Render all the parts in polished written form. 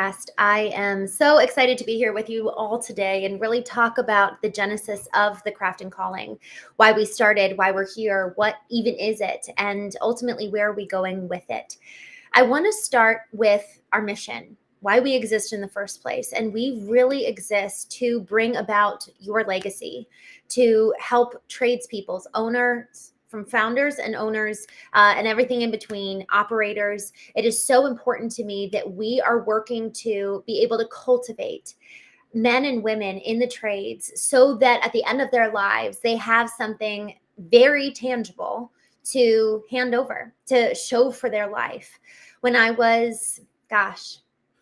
podcast. I am so excited to be here with you all today and really talk about the genesis of the craft and calling, why we started, why we're here, what even is it, and ultimately where are we going with it. I want to start with our mission, why we exist in the first place. And we really exist to bring about your legacy, to help tradespeople's owners, from founders and owners and everything in between, operators. It is so important to me that we are working to be able to cultivate men and women in the trades so that at the end of their lives, they have something very tangible to hand over, to show for their life. When I was,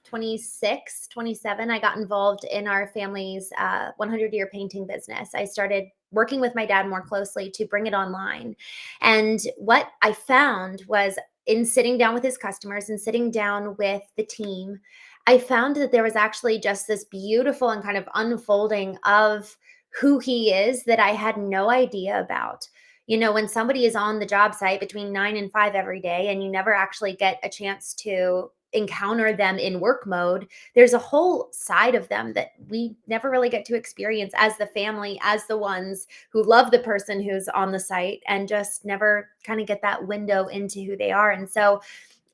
26, 27, I got involved in our family's 100-year painting business. I started working with my dad more closely to bring it online. And what I found was in sitting down with his customers and sitting down with the team, I found that there was actually just this beautiful and kind of unfolding of who he is that I had no idea about. You know, when somebody is on the job site between 9 and 5 every day and you never actually get a chance to encounter them in work mode, there's a whole side of them that we never really get to experience as the family, as the ones who love the person who's on the site and just never kind of get that window into who they are. And so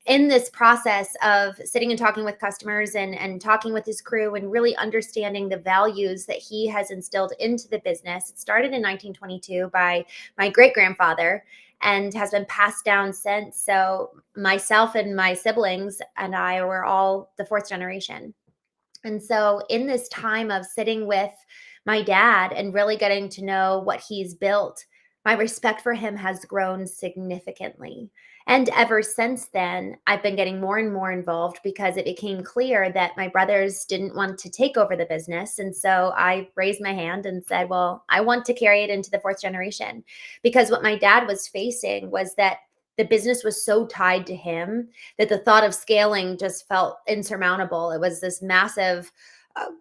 in this process of sitting and talking with customers and talking with his crew and really understanding the values that he has instilled into the business, it started in 1922 by my great-grandfather and has been passed down since. So myself and my siblings and I were all the fourth generation. And so in this time of sitting with my dad and really getting to know what he's built, my respect for him has grown significantly. And ever since then, I've been getting more and more involved because it became clear that my brothers didn't want to take over the business. And so I raised my hand and said, well, I want to carry it into the fourth generation. Because what my dad was facing was that the business was so tied to him that the thought of scaling just felt insurmountable. It was this massive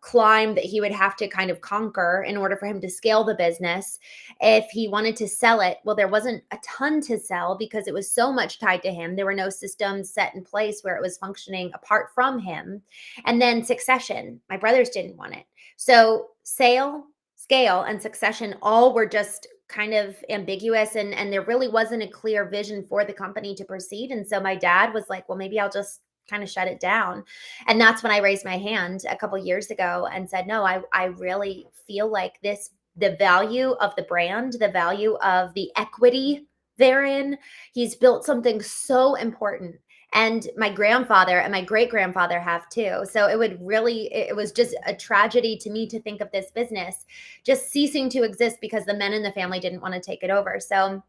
climb that he would have to kind of conquer in order for him to scale the business. If he wanted to sell it, well, there wasn't a ton to sell because it was so much tied to him. There were no systems set in place where it was functioning apart from him. And then succession, my brothers didn't want it. So sale, scale, and succession all were just kind of ambiguous, and there really wasn't a clear vision for the company to proceed. And so my dad was like, well, maybe I'll just kind of shut it down. And that's when I raised my hand a couple years ago and said, no, I really feel like the value of the brand, the value of the equity therein, he's built something so important. And my grandfather and my great-grandfather have too. So it was just a tragedy to me to think of this business just ceasing to exist because the men in the family didn't want to take it over. So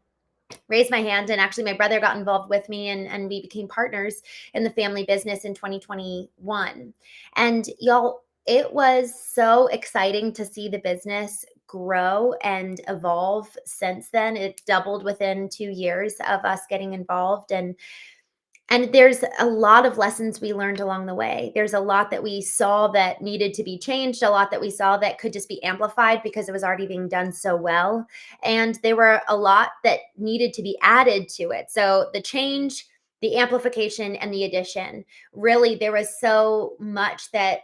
raised my hand, and actually my brother got involved with me, and we became partners in the family business in 2021. And y'all, it was so exciting to see the business grow and evolve since then. It doubled within 2 years of us getting involved. And there's a lot of lessons we learned along the way. There's a lot that we saw that needed to be changed, a lot that we saw that could just be amplified because it was already being done so well. And there were a lot that needed to be added to it. So the change, the amplification, and the addition, really, there was so much that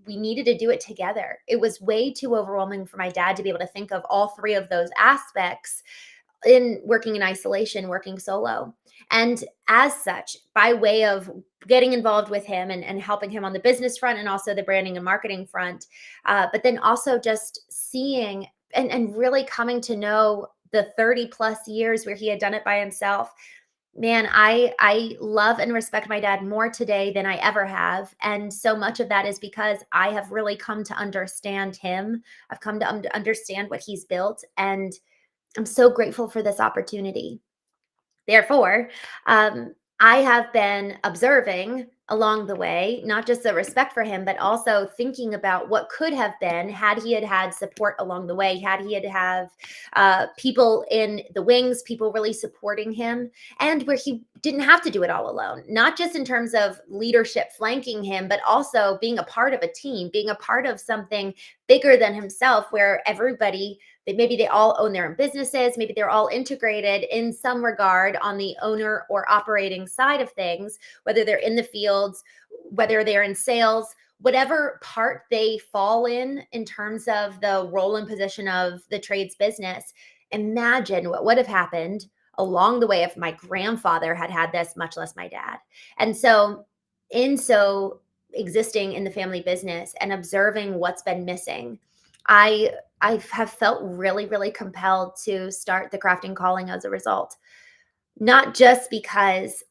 we needed to do it together. It was way too overwhelming for my dad to be able to think of all three of those aspects in working in isolation, working solo. And as such, by way of getting involved with him and helping him on the business front and also the branding and marketing front, but then also just seeing and really coming to know the 30 plus years where he had done it by himself. Man, I love and respect my dad more today than I ever have. And so much of that is because I have really come to understand him. I've come to understand what he's built. And I'm so grateful for this opportunity. Therefore, I have been observing along the way, not just the respect for him, but also thinking about what could have been had he had support along the way, had he had people in the wings, people really supporting him, and where he didn't have to do it all alone, not just in terms of leadership flanking him, but also being a part of a team, being a part of something bigger than himself, where everybody, maybe they all own their own businesses. Maybe they're all integrated in some regard on the owner or operating side of things, whether they're in the fields, whether they're in sales, whatever part they fall in terms of the role and position of the trades business, imagine what would have happened along the way if my grandfather had had this, much less my dad. And so, in so existing in the family business and observing what's been missing, I I have felt really, really compelled to start the crafting calling as a result. Not just because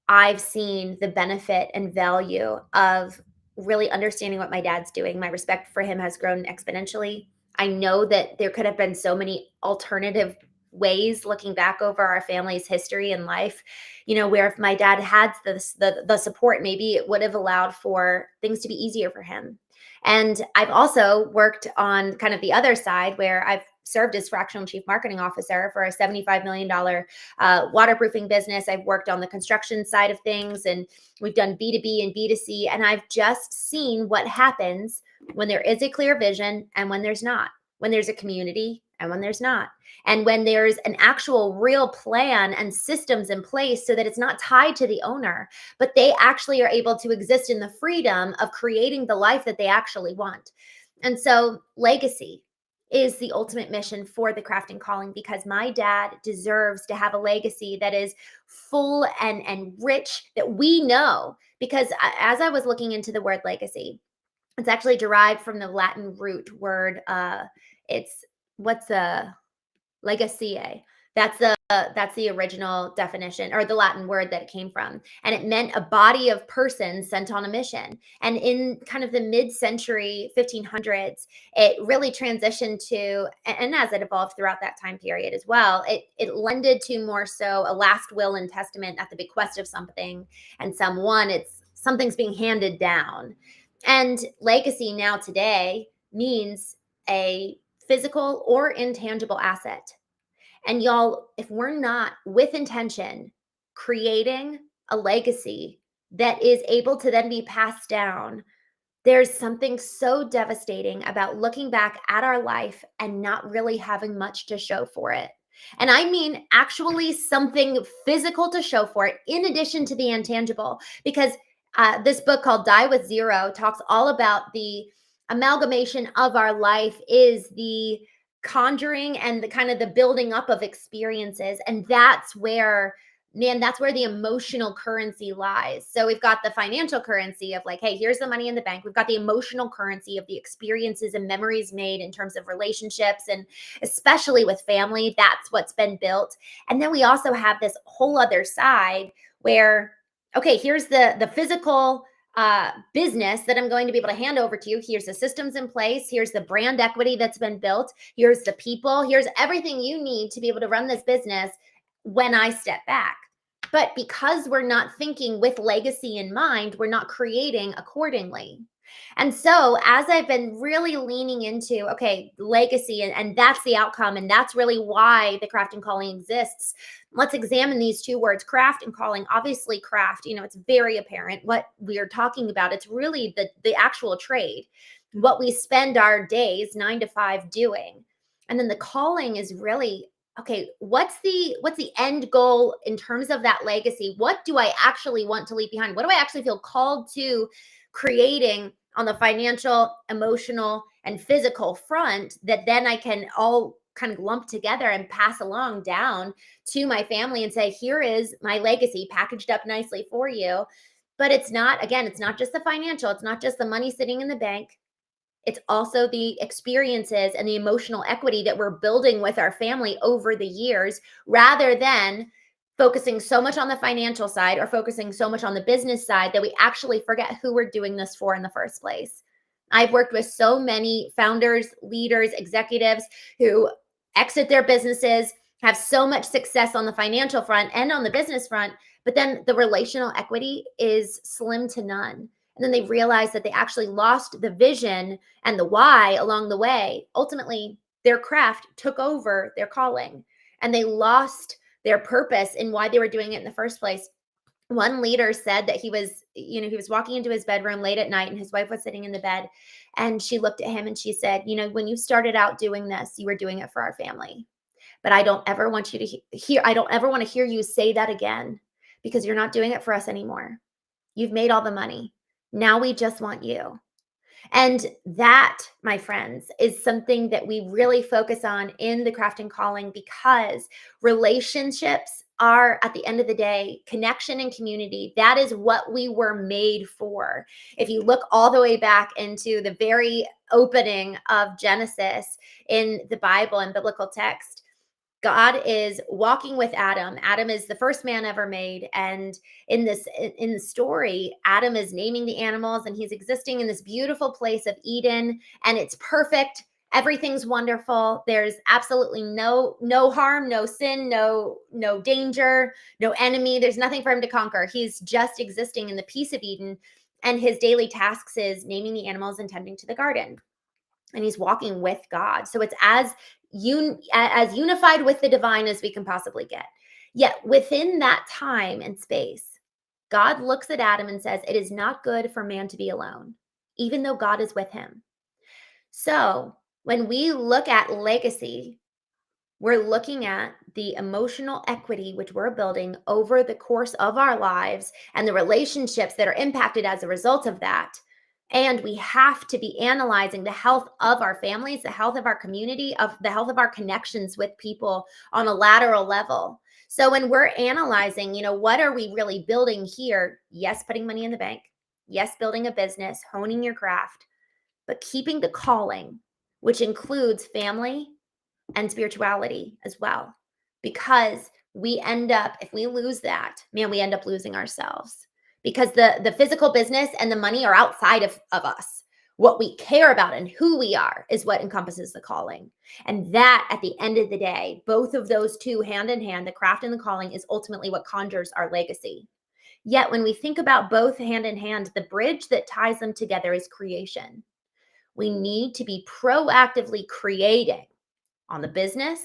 I've seen the benefit and value of really understanding what my dad's doing. My respect for him has grown exponentially. I know that there could have been so many alternative ways looking back over our family's history and life, where if my dad had the support, maybe it would have allowed for things to be easier for him. And I've also worked on kind of the other side where I've served as fractional chief marketing officer for a $75 million waterproofing business. I've worked on the construction side of things, and we've done B2B and B2C. And I've just seen what happens when there is a clear vision and when there's not, when there's a community and when there's not, and when there's an actual real plan and systems in place so that it's not tied to the owner, but they actually are able to exist in the freedom of creating the life that they actually want. And so, legacy is the ultimate mission for the crafting calling, because my dad deserves to have a legacy that is full and rich, that we know. Because as I was looking into the word legacy, it's actually derived from the Latin root word. It's what's a legacy. That's the original definition, or the Latin word that it came from. And it meant a body of persons sent on a mission. And in kind of the mid-century 1500s, it really transitioned to, and as it evolved throughout that time period as well, it lended to more so a last will and testament at the bequest of something and someone. It's something's being handed down. And legacy now today means a physical or intangible asset. And y'all, if we're not with intention creating a legacy that is able to then be passed down, there's something so devastating about looking back at our life and not really having much to show for it. And I mean, actually, something physical to show for it, in addition to the intangible, because this book called Die with Zero talks all about the amalgamation of our life is the conjuring and the kind of the building up of experiences. And that's where, man, that's where the emotional currency lies. So we've got the financial currency of like, hey, here's the money in the bank. We've got the emotional currency of the experiences and memories made in terms of relationships, and especially with family. That's what's been built. And then we also have this whole other side where, okay, here's the physical business that I'm going to be able to hand over to you. Here's the systems in place. Here's the brand equity that's been built. Here's the people. Here's everything you need to be able to run this business when I step back. But because we're not thinking with legacy in mind, we're not creating accordingly. And so, as I've been really leaning into, okay, legacy, and that's the outcome, and that's really why the craft and calling exists. Let's examine these two words, craft and calling. Obviously, craft, it's very apparent what we are talking about. It's really the actual trade, what we spend our days 9 to 5 doing. And then the calling is really, okay, what's the end goal in terms of that legacy? What do I actually want to leave behind? What do I actually feel called to creating on the financial, emotional, and physical front, that then I can all kind of lump together and pass along down to my family and say, here is my legacy packaged up nicely for you. But it's not, again, it's not just the financial, it's not just the money sitting in the bank. It's also the experiences and the emotional equity that we're building with our family over the years, rather than focusing so much on the financial side or focusing so much on the business side that we actually forget who we're doing this for in the first place. I've worked with so many founders, leaders, executives who exit their businesses, have so much success on the financial front and on the business front, but then the relational equity is slim to none. And then they realize that they actually lost the vision and the why along the way. Ultimately, their craft took over their calling, and they lost their purpose in why they were doing it in the first place. One leader said that he was walking into his bedroom late at night, and his wife was sitting in the bed, and she looked at him and she said, when you started out doing this, you were doing it for our family. But I don't ever want you to I don't ever want to hear you say that again, because you're not doing it for us anymore. You've made all the money. Now we just want you. And that, my friends, is something that we really focus on in the craft and calling, because relationships are, at the end of the day, connection and community. That is what we were made for. If you look all the way back into the very opening of Genesis in the Bible and biblical text, God is walking with Adam. Adam is the first man ever made, and in the story, Adam is naming the animals, and he's existing in this beautiful place of Eden, and it's perfect. Everything's wonderful. There's absolutely no harm, no sin, no danger, no enemy. There's nothing for him to conquer. He's just existing in the peace of Eden, and his daily tasks is naming the animals and tending to the garden, and he's walking with God. So it's as unified with the divine as we can possibly get. Yet within that time and space, God looks at Adam and says, "It is not good for man to be alone," even though God is with him. So when we look at legacy, we're looking at the emotional equity which we're building over the course of our lives and the relationships that are impacted as a result of that. And we have to be analyzing the health of our families, the health of our community, of the health of our connections with people on a lateral level. So when we're analyzing, what are we really building here? Yes, putting money in the bank. Yes, building a business, honing your craft, but keeping the calling, which includes family and spirituality as well. Because we end up, if we lose that, man, we end up losing ourselves, because the physical business and the money are outside of us. What we care about and who we are is what encompasses the calling. And that, at the end of the day, both of those two hand in hand, the craft and the calling, is ultimately what conjures our legacy. Yet when we think about both hand in hand, the bridge that ties them together is creation. We need to be proactively creating on the business.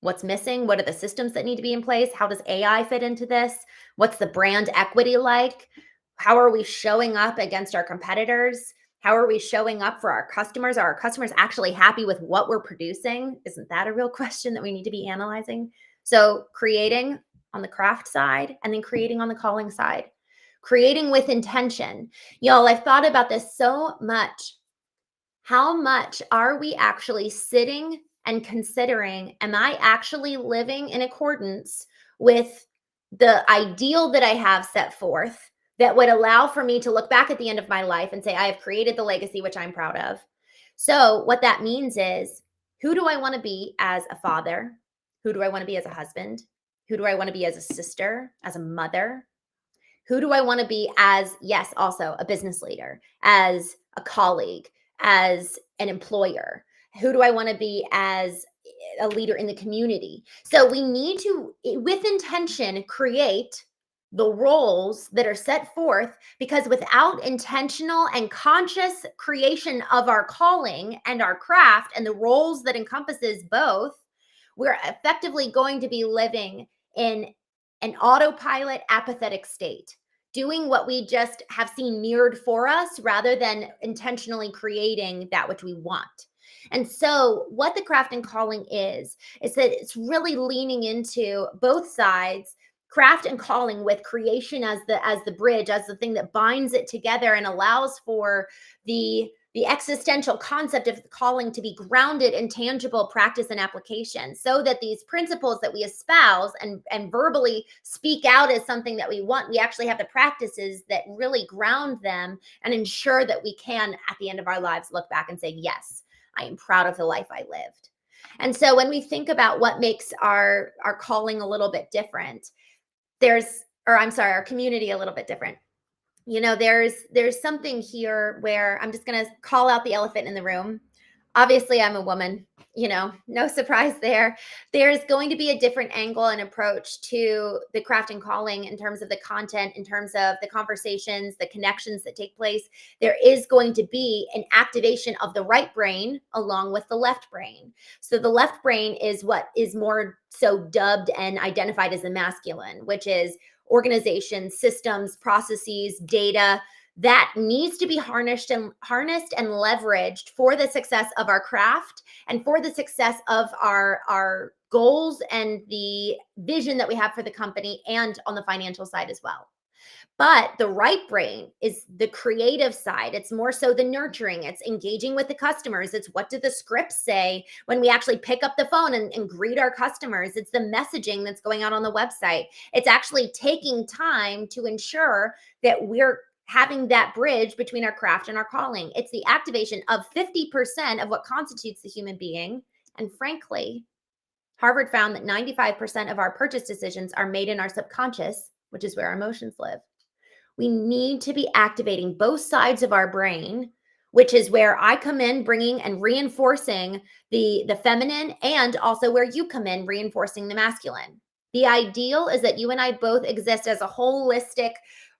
What's missing? What are the systems that need to be in place? How does AI fit into this? What's the brand equity like? How are we showing up against our competitors? How are we showing up for our customers? Are our customers actually happy with what we're producing? Isn't that a real question that we need to be analyzing? So, creating on the craft side, and then creating on the calling side. Creating with intention. Y'all, I've thought about this so much. How much are we actually sitting and considering, am I actually living in accordance with the ideal that I have set forth that would allow for me to look back at the end of my life and say, I have created the legacy which I'm proud of? So, what that means is, who do I want to be as a father? Who do I want to be as a husband? Who do I want to be as a sister, as a mother? Who do I want to be as, yes, also a business leader, as a colleague, as an employer? Who do I want to be as a leader in the community? So we need to, with intention, create the roles that are set forth, because without intentional and conscious creation of our calling and our craft and the roles that encompasses both, we're effectively going to be living in an autopilot, apathetic state, doing what we just have seen mirrored for us rather than intentionally creating that which we want. And so, what the craft and calling is that it's really leaning into both sides, craft and calling, with creation as the bridge, as the thing that binds it together and allows for the existential concept of the calling to be grounded in tangible practice and application, so that these principles that we espouse and verbally speak out as something that we want, we actually have the practices that really ground them and ensure that we can, at the end of our lives, look back and say, yes, I am proud of the life I lived. And so when we think about what makes our calling a little bit different, our community a little bit different. There's something here where I'm just going to call out the elephant in the room. Obviously, I'm a woman, no surprise there. There's going to be a different angle and approach to the craft and calling in terms of the content, in terms of the conversations, the connections that take place. There is going to be an activation of the right brain along with the left brain. So the left brain is what is more so dubbed and identified as the masculine, which is organization, systems, processes, data, that needs to be harnessed and leveraged for the success of our craft and for the success of our goals and the vision that we have for the company, and on the financial side as well. But the right brain is the creative side. It's more so the nurturing. It's engaging with the customers. It's what do the scripts say when we actually pick up the phone and greet our customers. It's the messaging that's going out on the website. It's actually taking time to ensure that we're having that bridge between our craft and our calling. It's the activation of 50% of what constitutes the human being. And frankly, Harvard found that 95% of our purchase decisions are made in our subconscious, which is where our emotions live. We need to be activating both sides of our brain, which is where I come in bringing and reinforcing the feminine, and also where you come in reinforcing the masculine. The ideal is that you and I both exist as a holistic,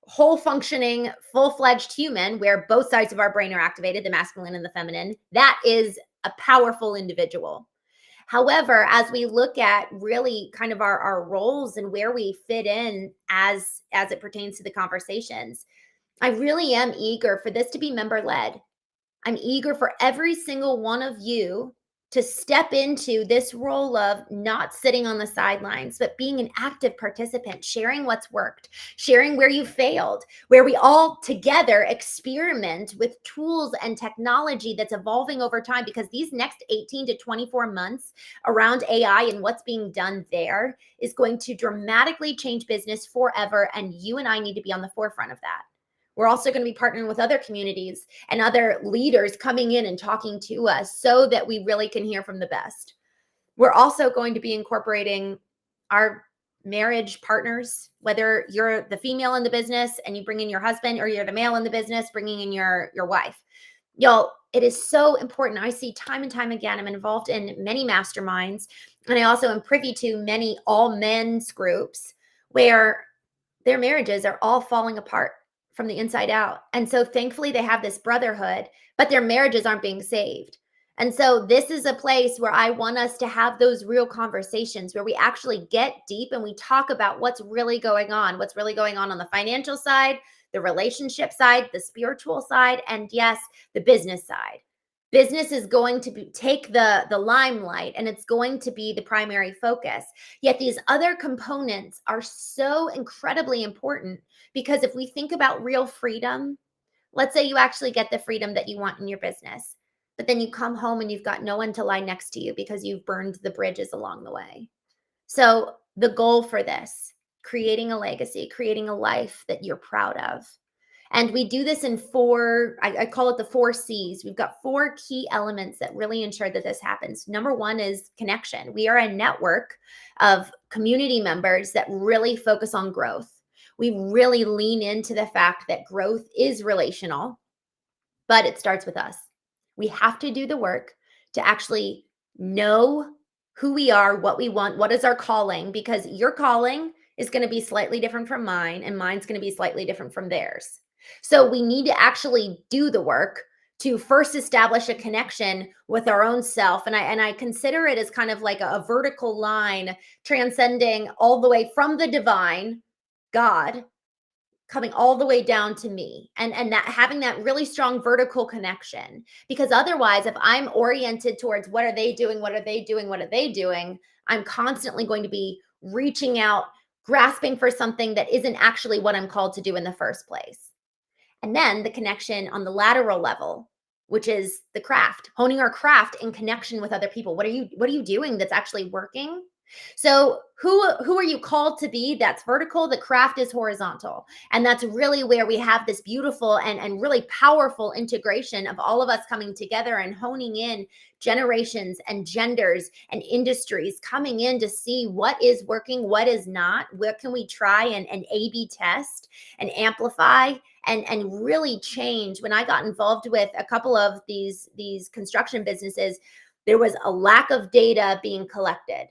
whole functioning, full-fledged human where both sides of our brain are activated, the masculine and the feminine. That is a powerful individual. However, as we look at really kind of our roles and where we fit in as it pertains to the conversations, I really am eager for this to be member led. I'm eager for every single one of you to step into this role of not sitting on the sidelines, but being an active participant, sharing what's worked, sharing where you failed, where we all together experiment with tools and technology that's evolving over time, because these next 18 to 24 months around AI and what's being done there is going to dramatically change business forever. And you and I need to be on the forefront of that. We're also going to be partnering with other communities and other leaders coming in and talking to us so that we really can hear from the best. We're also going to be incorporating our marriage partners, whether you're the female in the business and you bring in your husband, or you're the male in the business bringing in your wife. Y'all, it is so important. I see time and time again, I'm involved in many masterminds, and I also am privy to many all men's groups where their marriages are all falling apart from the inside out. And so thankfully they have this brotherhood, but their marriages aren't being saved. And so this is a place where I want us to have those real conversations where we actually get deep and we talk about what's really going on on the financial side, the relationship side, the spiritual side, and yes, the business side. Business is going to take the limelight, and it's going to be the primary focus. Yet these other components are so incredibly important, because if we think about real freedom, let's say you actually get the freedom that you want in your business, but then you come home and you've got no one to lie next to you because you've burned the bridges along the way. So the goal for this, creating a legacy, creating a life that you're proud of. And we do this in I call it the 4 C's. We've got 4 key elements that really ensure that this happens. Number 1 is connection. We are a network of community members that really focus on growth. We really lean into the fact that growth is relational, but it starts with us. We have to do the work to actually know who we are, what we want, what is our calling, because your calling is going to be slightly different from mine, and mine's going to be slightly different from theirs. So we need to actually do the work to first establish a connection with our own self. And I consider it as kind of like a vertical line transcending all the way from the divine, God, coming all the way down to me, and that having that really strong vertical connection. Because otherwise, if I'm oriented towards what are they doing, I'm constantly going to be reaching out, grasping for something that isn't actually what I'm called to do in the first place. And then the connection on the lateral level, which is the craft, honing our craft in connection with other people. What are you doing that's actually working? So who are you called to be? That's vertical. The craft is horizontal. And that's really where we have this beautiful and really powerful integration of all of us coming together and honing in generations and genders and industries coming in to see what is working, what is not, what can we try and A/B test and amplify and really change. When I got involved with a couple of these construction businesses, there was a lack of data being collected.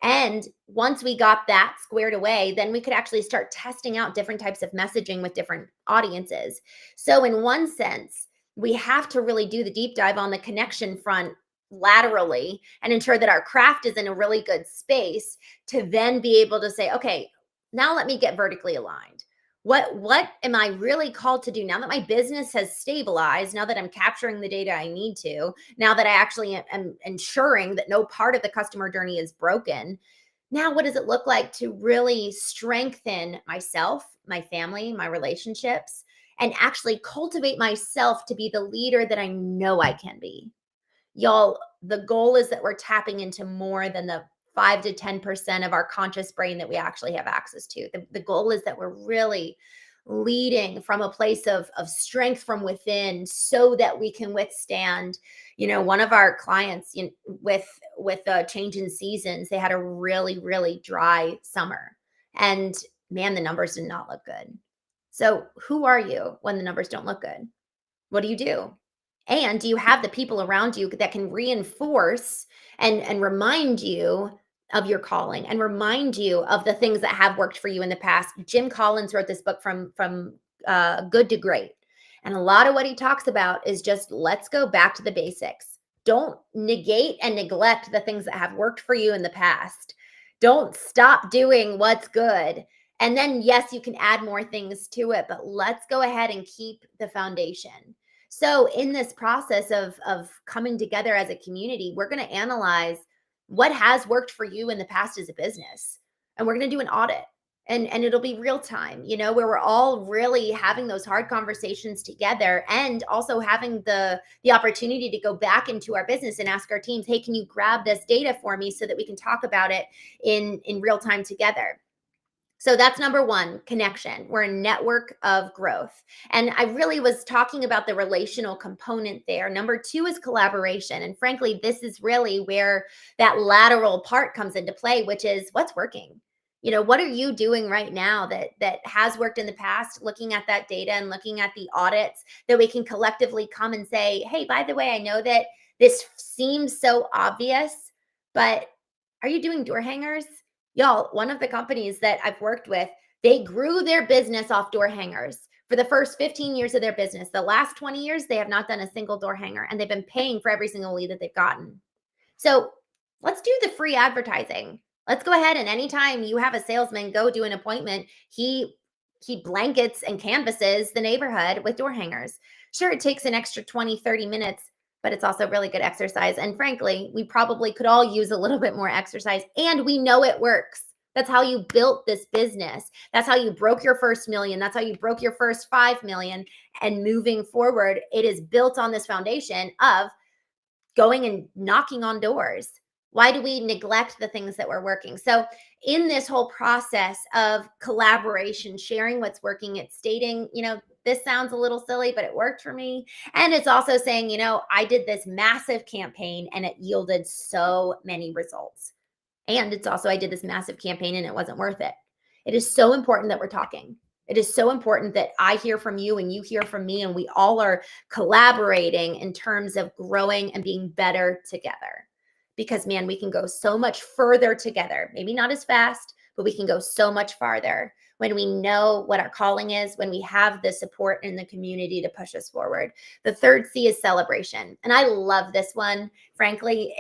And once we got that squared away, then we could actually start testing out different types of messaging with different audiences. So in one sense, we have to really do the deep dive on the connection front laterally and ensure that our craft is in a really good space to then be able to say, okay, now let me get vertically aligned. What am I really called to do now that my business has stabilized, now that I'm capturing the data I need to, now that I actually am ensuring that no part of the customer journey is broken? Now, what does it look like to really strengthen myself, my family, my relationships, and actually cultivate myself to be the leader that I know I can be? Y'all, the goal is that we're tapping into more than the 5 to 10% of our conscious brain that we actually have access to. The goal is that we're really leading from a place of strength from within so that we can withstand. One of our clients, with the change in seasons, they had a really, really dry summer. And man, the numbers did not look good. So who are you when the numbers don't look good? What do you do? And do you have the people around you that can reinforce and remind you of your calling and remind you of the things that have worked for you in the past? Jim Collins wrote this book from good to great. And a lot of what he talks about is just let's go back to the basics. Don't negate and neglect the things that have worked for you in the past. Don't stop doing what's good. And then, yes, you can add more things to it, but let's go ahead and keep the foundation. So in this process of coming together as a community, we're going to analyze what has worked for you in the past as a business. And we're going to do an audit. And it'll be real time, where we're all really having those hard conversations together, and also having the opportunity to go back into our business and ask our teams, hey, can you grab this data for me so that we can talk about it in real time together? So that's number one, connection. We're a network of growth. And I really was talking about the relational component there. Number two is collaboration. And frankly, this is really where that lateral part comes into play, which is what's working. What are you doing right now that has worked in the past, looking at that data and looking at the audits that we can collectively come and say, hey, by the way, I know that this seems so obvious, but are you doing door hangers? Y'all, one of the companies that I've worked with, they grew their business off door hangers for the first 15 years of their business. The last 20 years, they have not done a single door hanger, and they've been paying for every single lead that they've gotten. So let's do the free advertising. Let's go ahead, and anytime you have a salesman go do an appointment, he blankets and canvases the neighborhood with door hangers. Sure, it takes an extra 20, 30 minutes, but it's also really good exercise. And frankly, we probably could all use a little bit more exercise, and we know it works. That's how you built this business. That's how you broke your first million. That's how you broke your first 5 million. And moving forward, it is built on this foundation of going and knocking on doors. Why do we neglect the things that were working? So in this whole process of collaboration, sharing what's working, it's stating, this sounds a little silly, but it worked for me. And it's also saying, I did this massive campaign and it yielded so many results. And it's also, I did this massive campaign and it wasn't worth it. It is so important that we're talking. It is so important that I hear from you and you hear from me, and we all are collaborating in terms of growing and being better together. Because, man, we can go so much further together. Maybe not as fast, but we can go so much farther when we know what our calling is, when we have the support in the community to push us forward. The third C is celebration. And I love this one. Frankly,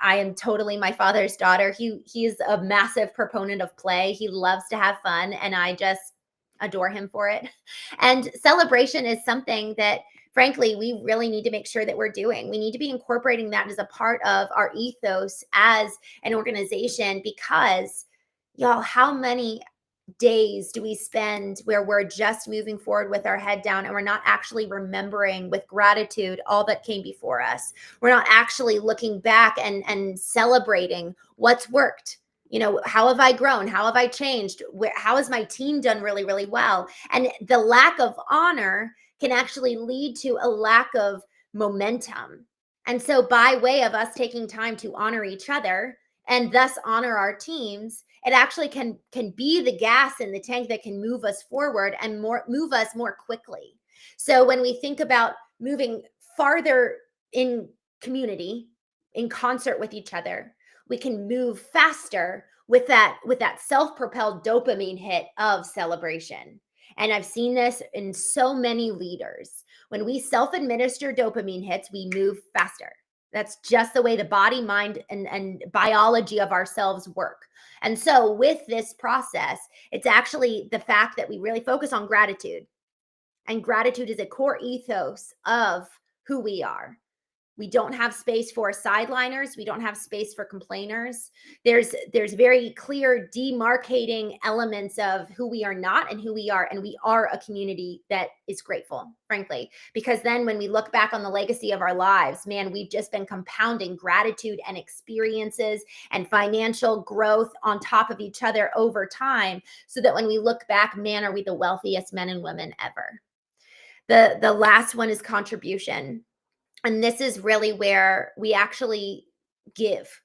I am totally my father's daughter. He's a massive proponent of play. He loves to have fun, and I just adore him for it. And celebration is something that, frankly, we really need to make sure that we're doing. We need to be incorporating that as a part of our ethos as an organization, because y'all, how many days do we spend where we're just moving forward with our head down, and we're not actually remembering with gratitude all that came before us? We're not actually looking back and celebrating what's worked. How have I grown? How have I changed? How has my team done really, really well? And the lack of honor can actually lead to a lack of momentum. And so by way of us taking time to honor each other and thus honor our teams, it actually can be the gas in the tank that can move us forward and move us more quickly. So when we think about moving farther in community, in concert with each other, we can move faster with that self-propelled dopamine hit of celebration. And I've seen this in so many leaders. When we self-administer dopamine hits, we move faster. That's just the way the body, mind, and biology of ourselves work. And so with this process, it's actually the fact that we really focus on gratitude. And gratitude is a core ethos of who we are. We don't have space for sideliners. We don't have space for complainers. There's very clear demarcating elements of who we are not and who we are. And we are a community that is grateful, frankly, because then when we look back on the legacy of our lives, man, we've just been compounding gratitude and experiences and financial growth on top of each other over time, so that when we look back, man, are we the wealthiest men and women ever. The last one is contribution. And this is really where we actually give.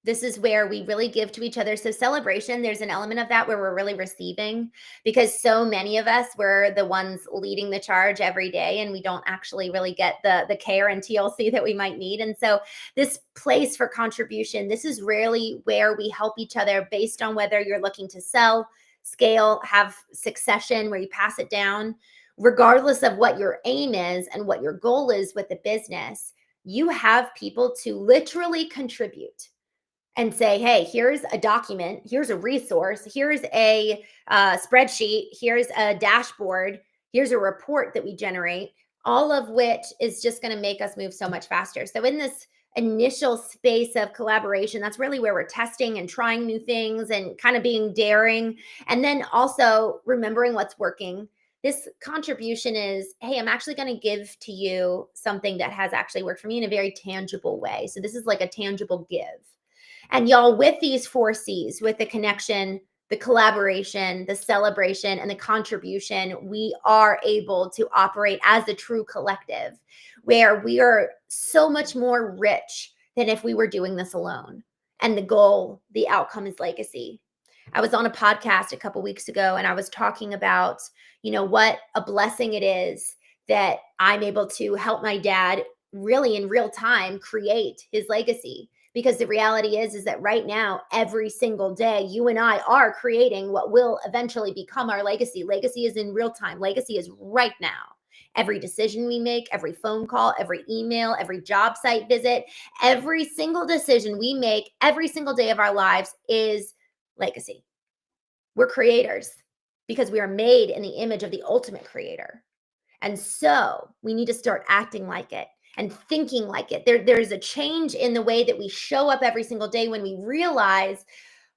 This is where we really give to each other. So celebration, there's an element of that where we're really receiving, because so many of us, we're the ones leading the charge every day, and we don't actually really get the care and TLC that we might need. And so this place for contribution, this is really where we help each other based on whether you're looking to sell, scale, have succession where you pass it down. Regardless of what your aim is and what your goal is with the business, you have people to literally contribute and say, hey, here's a document, here's a resource, here's a spreadsheet, here's a dashboard, here's a report that we generate, all of which is just going to make us move so much faster. So in this initial space of collaboration, that's really where we're testing and trying new things and kind of being daring, and then also remembering what's working. This contribution is, hey, I'm actually going to give to you something that has actually worked for me in a very tangible way. So this is like a tangible give. And y'all, with these 4 C's, with the connection, the collaboration, the celebration, and the contribution, we are able to operate as a true collective, where we are so much more rich than if we were doing this alone. And the goal, the outcome is legacy. I was on a podcast a couple weeks ago, and I was talking about, what a blessing it is that I'm able to help my dad really in real time create his legacy. Because the reality is that right now, every single day, you and I are creating what will eventually become our legacy. Legacy is in real time. Legacy is right now. Every decision we make, every phone call, every email, every job site visit, every single decision we make every single day of our lives is legacy. We're creators because we are made in the image of the ultimate creator. And so we need to start acting like it and thinking like it. There's a change in the way that we show up every single day when we realize,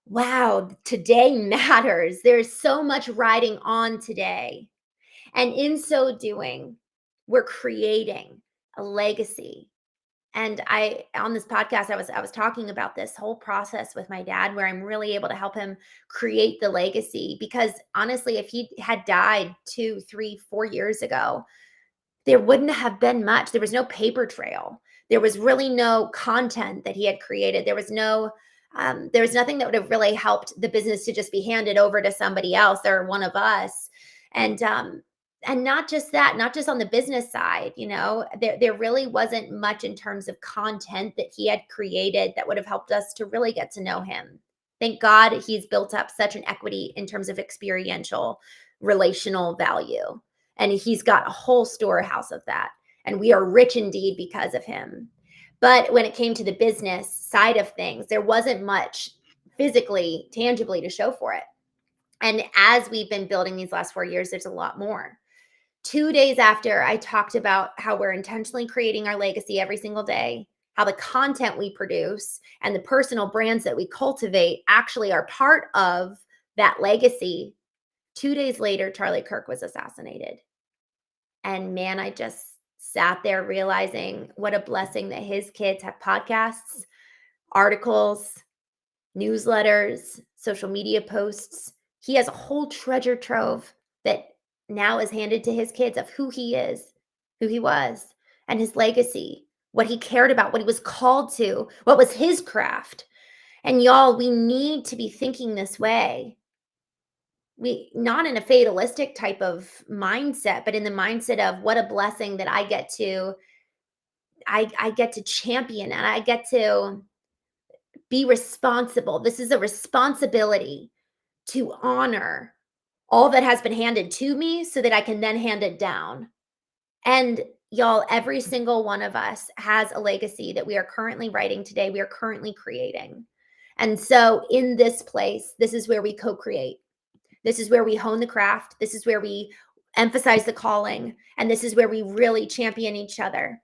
wow, today matters. There's so much riding on today. And in so doing, we're creating a legacy. And on this podcast, I was talking about this whole process with my dad, where I'm really able to help him create the legacy. Because honestly, if he had died 2, 3, 4 years ago, there wouldn't have been much. There was no paper trail. There was really no content that he had created. There was nothing that would have really helped the business to just be handed over to somebody else or one of us. And not just that, not just on the business side, there really wasn't much in terms of content that he had created that would have helped us to really get to know him. Thank God he's built up such an equity in terms of experiential, relational value. And he's got a whole storehouse of that. And we are rich indeed because of him. But when it came to the business side of things, there wasn't much physically, tangibly to show for it. And as we've been building these last 4 years, there's a lot more. 2 days after I talked about how we're intentionally creating our legacy every single day, how the content we produce and the personal brands that we cultivate actually are part of that legacy. 2 days later, Charlie Kirk was assassinated. And man, I just sat there realizing what a blessing that his kids have podcasts, articles, newsletters, social media posts. He has a whole treasure trove that now is handed to his kids of who he is, who he was, and his legacy, what he cared about, what he was called to, what was his craft. And y'all, we need to be thinking this way. We not in a fatalistic type of mindset, but in the mindset of what a blessing that I get to champion, and I get to be responsible. This is a responsibility to honor all that has been handed to me so that I can then hand it down. And y'all, every single one of us has a legacy that we are currently writing today. We are currently creating. And so in this place, this is where we co-create. This is where we hone the craft. This is where we emphasize the calling. And this is where we really champion each other.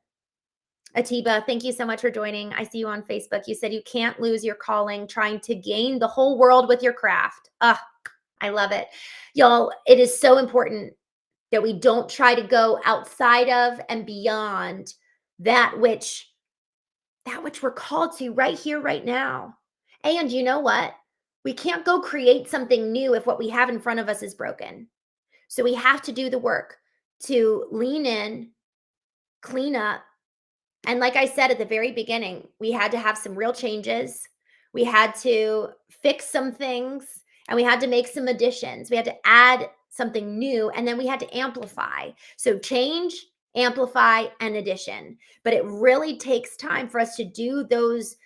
Atiba, thank you so much for joining. I see you on Facebook. You said you can't lose your calling trying to gain the whole world with your craft. Ah, I love it. Y'all, it is so important that we don't try to go outside of and beyond that which we're called to right here, right now. And you know what? We can't go create something new if what we have in front of us is broken. So we have to do the work to lean in, clean up, and like I said at the very beginning, we had to have some real changes. We had to fix some things and we had to make some additions. We had to add something new and then we had to amplify. So change, amplify, and addition. But it really takes time for us to do those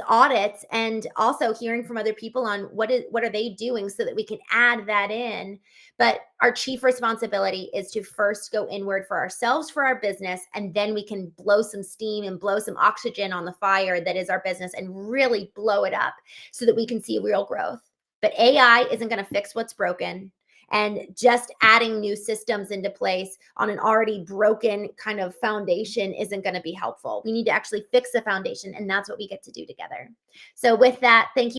audits and also hearing from other people on what are they doing so that we can add that in. But our chief responsibility is to first go inward for ourselves, for our business, and then we can blow some steam and blow some oxygen on the fire that is our business and really blow it up so that we can see real growth. But AI isn't going to fix what's broken. And just adding new systems into place on an already broken kind of foundation isn't going to be helpful. We need to actually fix the foundation, and that's what we get to do together. So, with that, thank you.